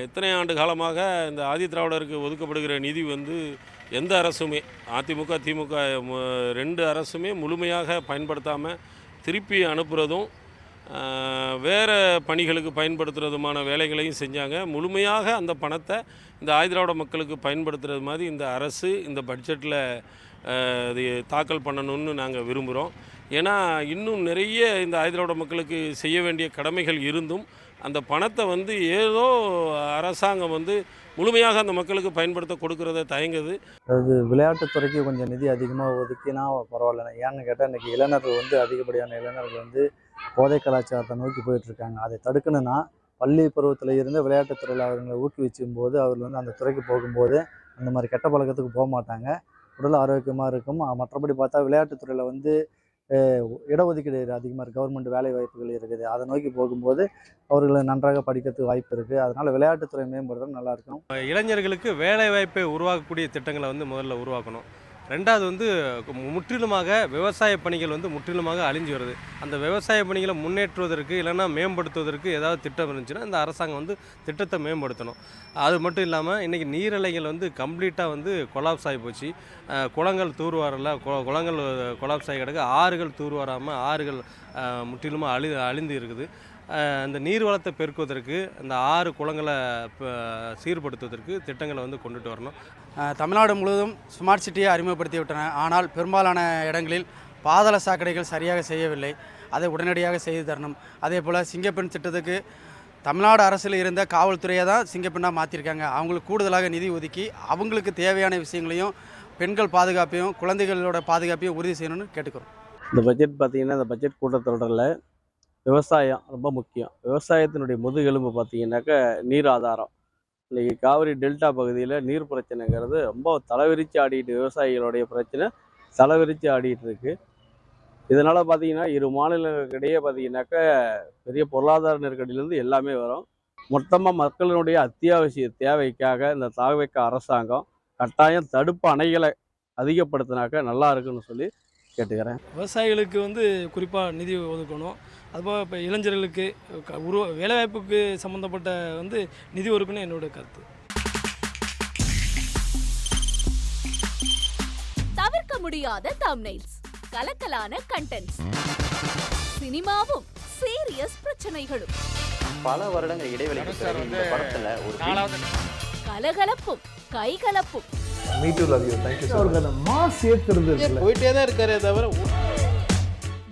இத்தனை ஆண்டு காலமாக இந்த ஆதிதிராவிடருக்கு ஒதுக்கப்படுகிற நிதி வந்து எந்த அரசுமே அதிமுக, திமுக 2 அரசுமே முழுமையாக பயன்படுத்தாமல் திருப்பி அனுப்புகிறதும் வேறு பணிகளுக்கு பயன்படுத்துகிறதுமான வேலைகளையும் செஞ்சாங்க. முழுமையாக அந்த பணத்தை இந்த ஆதிதிராவிட மக்களுக்கு பயன்படுத்துகிறது மாதிரி இந்த அரசு இந்த பட்ஜெட்டில் இது தாக்கல் பண்ணணும்னு நாங்கள் விரும்புகிறோம். ஏன்னா இன்னும் நிறைய இந்த ஆதிதிராவிட மக்களுக்கு செய்ய வேண்டிய கடமைகள் இருந்தும் அந்த பணத்தை வந்து ஏதோ அரசாங்கம் வந்து முழுமையாக அந்த மக்களுக்கு பயன்படுத்த கொடுக்கறத தயங்குது. அதாவது விளையாட்டுத்துறைக்கு கொஞ்சம் நிதி அதிகமாக ஒதுக்கினா பரவாயில்ல. ஏன்னு கேட்டால் இன்றைக்கி இளைஞர்கள் வந்து அதிகப்படியான இளைஞர்கள் வந்து போதை கலாச்சாரத்தை நோக்கி போயிட்டுருக்காங்க. அதை தடுக்கணும்னா பள்ளி பருவத்தில் இருந்து விளையாட்டுத்துறையில் அவர்களை ஊக்குவிச்சும் போது அவர்கள் வந்து அந்த துறைக்கு போகும்போது அந்த மாதிரி கெட்ட பழக்கத்துக்கு போக மாட்டாங்க, உடல் ஆரோக்கியமாக இருக்கும். மற்றபடி பார்த்தா விளையாட்டுத்துறையில் வந்து இடஒதுக்கீடு அதிகமாக இருக்குது, கவர்மெண்ட் வேலை வாய்ப்புகள் இருக்குது. அதை நோக்கி போகும்போது அவர்களை நன்றாக படிக்கிறதுக்கு வாய்ப்பு இருக்குது. அதனால் விளையாட்டுத்துறை மேம்படுறது நல்லாயிருக்கும். இளைஞர்களுக்கு வேலை வாய்ப்பை உருவாக்கக்கூடிய திட்டங்களை வந்து முதல்ல உருவாக்கணும். ரெண்டாவது வந்து முற்றிலுமாக விவசாய பணிகள் வந்து முற்றிலுமாக அழிஞ்சு வருது. அந்த விவசாய பணிகளை முன்னேற்றுவதற்கு இல்லைன்னா மேம்படுத்துவதற்கு ஏதாவது திட்டம் இருந்துச்சுன்னா இந்த அரசாங்கம் வந்து திட்டத்தை மேம்படுத்தணும். அது மட்டும் இல்லாமல் இன்றைக்கி நீரலைகள் வந்து கம்ப்ளீட்டாக வந்து கொலாப்ஸ் ஆகி போச்சு. குளங்கள் தூர்வாரல, குளங்கள் கொலாப்ஸ் ஆகி கிடக்கு. ஆறுகள் தூர்வாராமல் ஆறுகள் முற்றிலுமாக அழிந்து இருக்குது. அந்த நீர் வளத்தை பெருக்குவதற்கு அந்த 6 குளங்களை சீர்படுத்துவதற்கு திட்டங்களை வந்து கொண்டுட்டு வரணும். தமிழ்நாடு முழுவதும் ஸ்மார்ட் சிட்டியை அறிமுகப்படுத்தி விட்டன. ஆனால் பெரும்பாலான இடங்களில் பாதாள சாக்கடைகள் சரியாக செய்யவில்லை. அதை உடனடியாக செய்து தரணும். அதே போல் சிங்கப்பெண் திட்டத்துக்கு தமிழ்நாடு அரசில் இருந்த காவல்துறையை தான் சிங்கப்பெண்ணாக மாற்றிருக்காங்க. அவங்களுக்கு கூடுதலாக நிதி ஒதுக்கி அவங்களுக்கு தேவையான விஷயங்களையும் பெண்கள் பாதுகாப்பையும் குழந்தைகளோட பாதுகாப்பையும் உறுதி செய்யணும்னு கேட்டுக்கிறோம். இந்த பட்ஜெட் பார்த்திங்கன்னா இந்த பட்ஜெட் கூட்டத்தொடரில் விவசாயம் ரொம்ப முக்கியம். விவசாயத்தினுடைய முதுகெலும்பு பார்த்திங்கனாக்கா நீர் ஆதாரம். இன்றைக்கி காவிரி டெல்டா பகுதியில் நீர் பிரச்சனைங்கிறது ரொம்ப தலைவிரித்து ஆடிட்டு, விவசாயிகளுடைய பிரச்சனை தலைவிரித்து ஆடிட்டு இருக்குது. இதனால் பார்த்திங்கன்னா 2 மாநிலங்களுக்கிடையே பார்த்திங்கனாக்கா பெரிய பொருளாதார நெருக்கடியிலேருந்து எல்லாமே வரும். மொத்தமாக மக்களினுடைய அத்தியாவசிய தேவைக்காக இந்த தாவேக்கா அரசாங்கம் கட்டாயம் தடுப்பு அணைகளை அதிகப்படுத்தினாக்கா நல்லா இருக்குன்னு சொல்லி கேட்டுக்கிறேன். விவசாயிகளுக்கு வந்து குறிப்பாக நிதி ஒதுக்கணும். அதுபோல் இப்போ இளைஞர்களுக்கு வேலைவாய்ப்புக்கு சம்மந்தப்பட்ட வந்து நிதி ஒதுக்கணும் என்னோட கருத்து. தவிர்க்க முடியாத தம்ப்நெயில்ஸ், கலக்கலான கண்டென்ட்ஸ், சினிமாவும் சீரியஸ் பிரச்சனைகளும், பல வருடங்கள் இடைவெளிக்கு பிறகு இந்த படத்துல ஒரு கலகலப்பும் கைகலப்பும். Me too, love you. Thank you so much. Mass ஏத்துறது போயிட்டே தான் இருக்காரே தவிர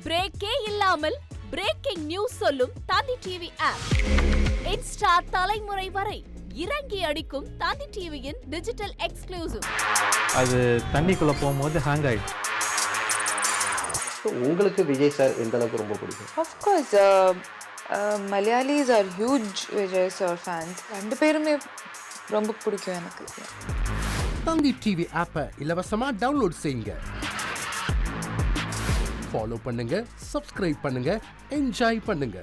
பிரேக்கே இல்லாமல் பிரேக்கிங் நியூஸ் சொல்லும் தந்தி டிவி ஆப். இன்ஸ்டா தலைமுறை வரை இறங்கி அடிக்கும் தந்தி டிவியின் டிஜிட்டல் எக்ஸ்க்ளூசிவ். அது தண்ணிக்குள்ள போகும்போது ஹேங் ஆயிடுச்சு. உங்களுக்கு விஜய் சார் எந்த அளவுக்கு ரொம்ப பிடிக்கும்? Of course, Malayalis are huge Vijay sir fans. 2 பேருமே ரொம்ப பிடிக்கும் எனக்கு. தந்தி டிவி ஆப்பை இலவசமா டவுன்லோட் செய்யுங்க. ஃபாலோ பண்ணுங்க, சப்ஸ்கிரைப் பண்ணுங்க, என்ஜாய் பண்ணுங்க.